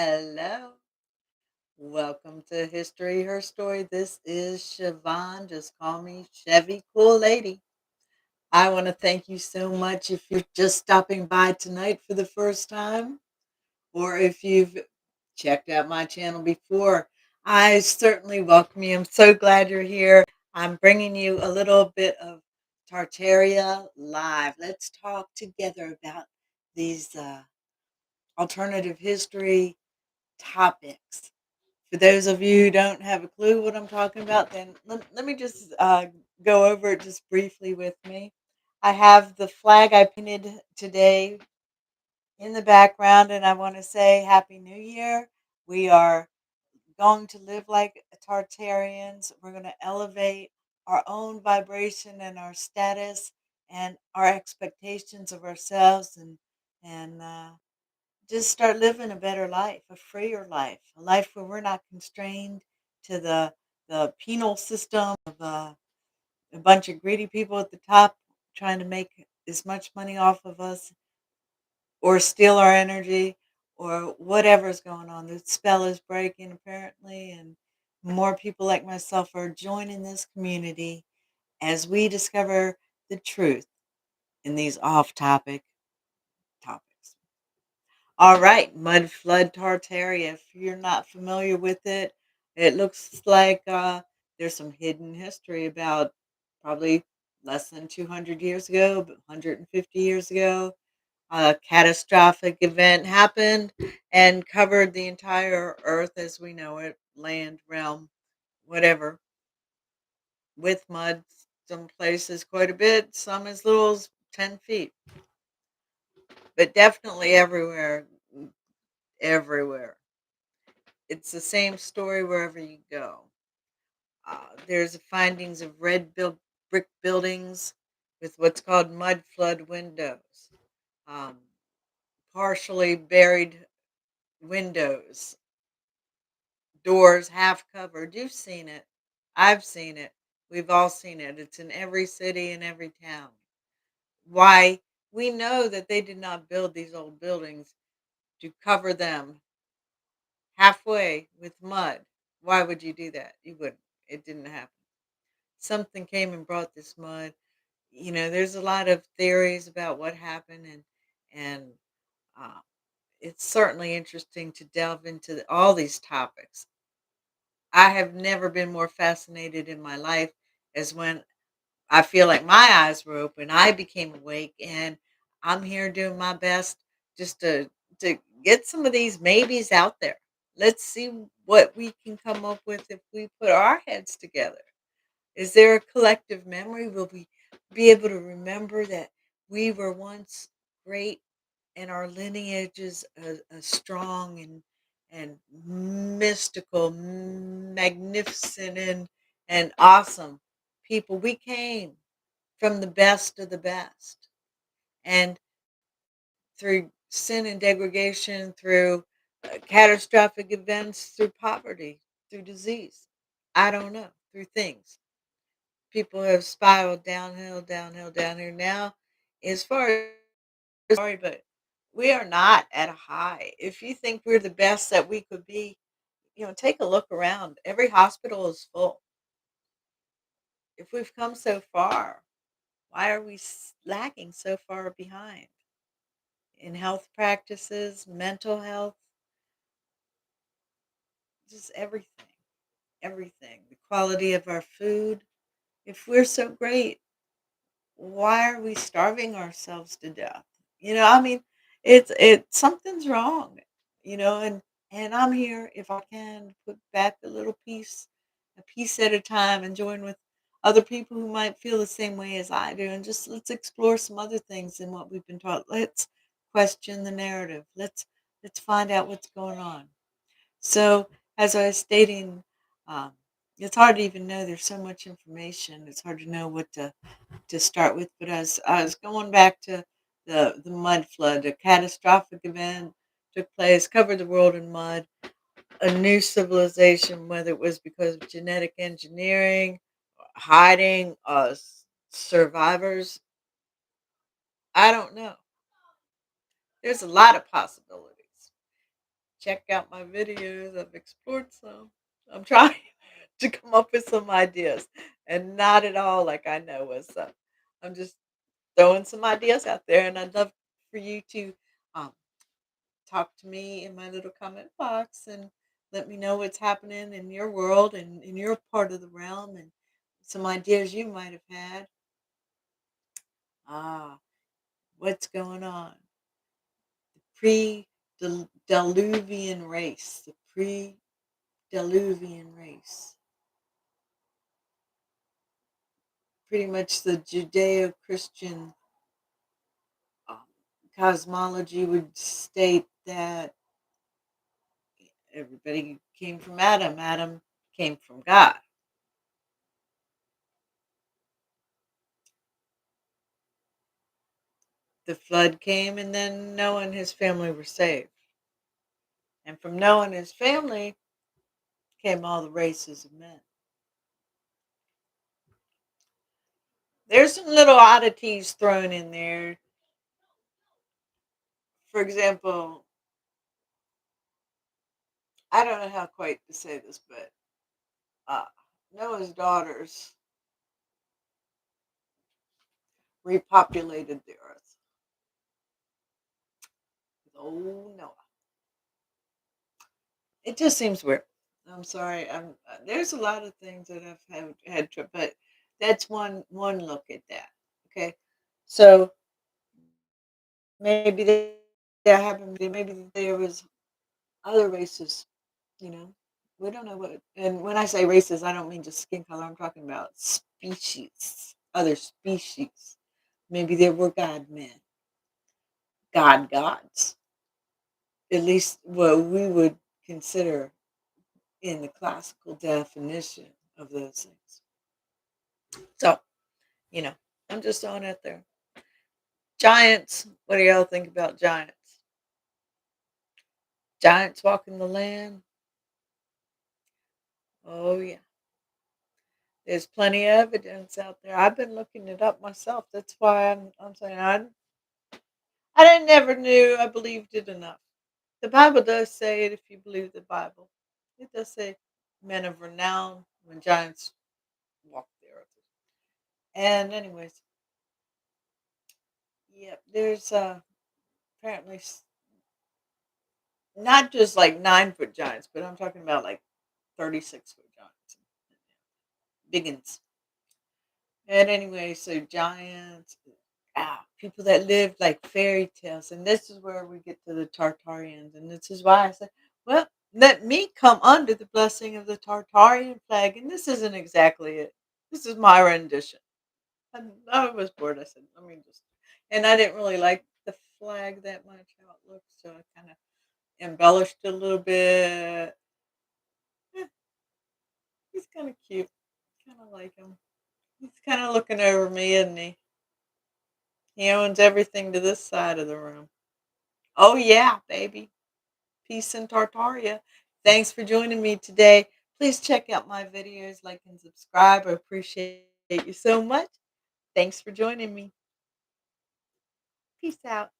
Hello. Welcome to History Her Story. This is Siobhan. Just call me Chevy Cool Lady. I want to thank you so much if you're just stopping by tonight for the first time, or if you've checked out my channel before. I certainly welcome you. I'm so glad you're here. I'm bringing you a little bit of Tartaria live. Let's talk together about these alternative history topics. For those of you who don't have a clue what I'm talking about, then let me just go over it just briefly with me. I have the flag I painted today in the background, and I want to say Happy New Year. We are going to live like Tartarians. We're going to elevate our own vibration and our status and our expectations of ourselves and just start living a better life, a freer life, a life where we're not constrained to the penal system of a bunch of greedy people at the top trying to make as much money off of us or steal our energy or whatever's going on. The spell is breaking apparently, and more people like myself are joining this community as we discover the truth in these off-topic topics. All right, mud flood Tartaria. If you're not familiar with it, it looks like there's some hidden history about probably less than 200 years ago, but 150 years ago. A catastrophic event happened and covered the entire earth as we know it, land, realm, whatever, with mud. Some places quite a bit, some as little as 10 feet, but definitely everywhere, everywhere. It's the same story wherever you go. There's findings of brick buildings with what's called mud flood windows, um, partially buried windows, doors half covered. You've seen it. I've seen it. We've all seen it. It's in every city and every town. Why? We know that they did not build these old buildings to cover them halfway with mud. Why would you do that? You wouldn't. It didn't happen. Something came and brought this mud. There's a lot of theories about what happened, and uh, it's certainly interesting to delve into all these topics. I have never been more fascinated in my life as when I feel like my eyes were open. I became awake, and I'm here doing my best just to get some of these maybes out there. Let's see what we can come up with if we put our heads together. Is there a collective memory? Will we be able to remember that we were once great and our lineage is a strong and mystical, magnificent, and awesome people? We came from the best of the best. And through sin and degradation, through catastrophic events, through poverty, through disease, I don't know, through things people have spiraled downhill, downhill, downhill. Now, as far as sorry, but we are not at a high. If you think we're the best that we could be, take a look around. Every hospital is full. If we've come so far, why are we lagging so far behind in health practices, mental health, just everything, everything, the quality of our food? If we're so great, why are we starving ourselves to death? I mean, it something's wrong, and I'm here if I can put back a piece at a time, and join with other people who might feel the same way as I do, and just let's explore some other things than what we've been taught. Let's question the narrative. Let's find out what's going on. So, as I was stating, um, it's hard to even know. There's so much information. It's hard to know what to start with. But as I was going back to the mud flood, a catastrophic event took place, covered the world in mud. A new civilization, whether it was because of genetic engineering, hiding, survivors, I don't know. There's a lot of possibilities. check out my videos. I've explored some. I'm trying to come up with some ideas and not at all like I know what's up. I'm just throwing some ideas out there, and I'd love for you to um, talk to me in my little comment box and let me know what's happening in your world and in your part of the realm and some ideas you might have had. Ah, what's going on? Pre-Diluvian race. The pre-Diluvian race. Pretty much the Judeo-Christian um, cosmology would state that everybody came from Adam. Adam came from God. The flood came, and then Noah and his family were saved. And from Noah and his family came all the races of men. There's some little oddities thrown in there. For example, I don't know how quite to say this, but uh, Noah's daughters repopulated the earth with old Noah. It just seems weird. I'm sorry. There's a lot of things that I've had to, but that's one look at that. Okay, so maybe there happened. Maybe there was other races. You know, we don't know what. And when I say races, I don't mean just skin color. I'm talking about species, other species. Maybe there were God men, God gods. At least what we would consider in the classical definition of those things. So, you know, I'm just throwing it there. Giants. What do y'all think about giants? Giants walking the land. Oh yeah, there's plenty of evidence out there. I've been looking it up myself. That's why I'm saying I didn't never knew I believed it enough. The Bible does say it. If you believe the Bible, it does say men of renown when giants walk the earth. And anyways, yeah, there's apparently not just like 9 foot giants, but I'm talking about like 36 foot giants, biggins. And anyway, so giants, people that lived like fairy tales, and this is where we get to the Tartarians, and this is why I said, well, let me come under the blessing of the Tartarian flag, and this isn't exactly it. This is my rendition. And I was bored. I said, let me just, and I didn't really like the flag that much how it looked, so I kind of embellished it a little bit. Eh, he's kind of cute. Kind of like him. He's kind of looking over me, isn't he? He owns everything to this side of the room. Oh, yeah, baby. Peace in Tartaria. Thanks for joining me today. Please check out my videos, like and subscribe. I appreciate you so much. Thanks for joining me. Peace out.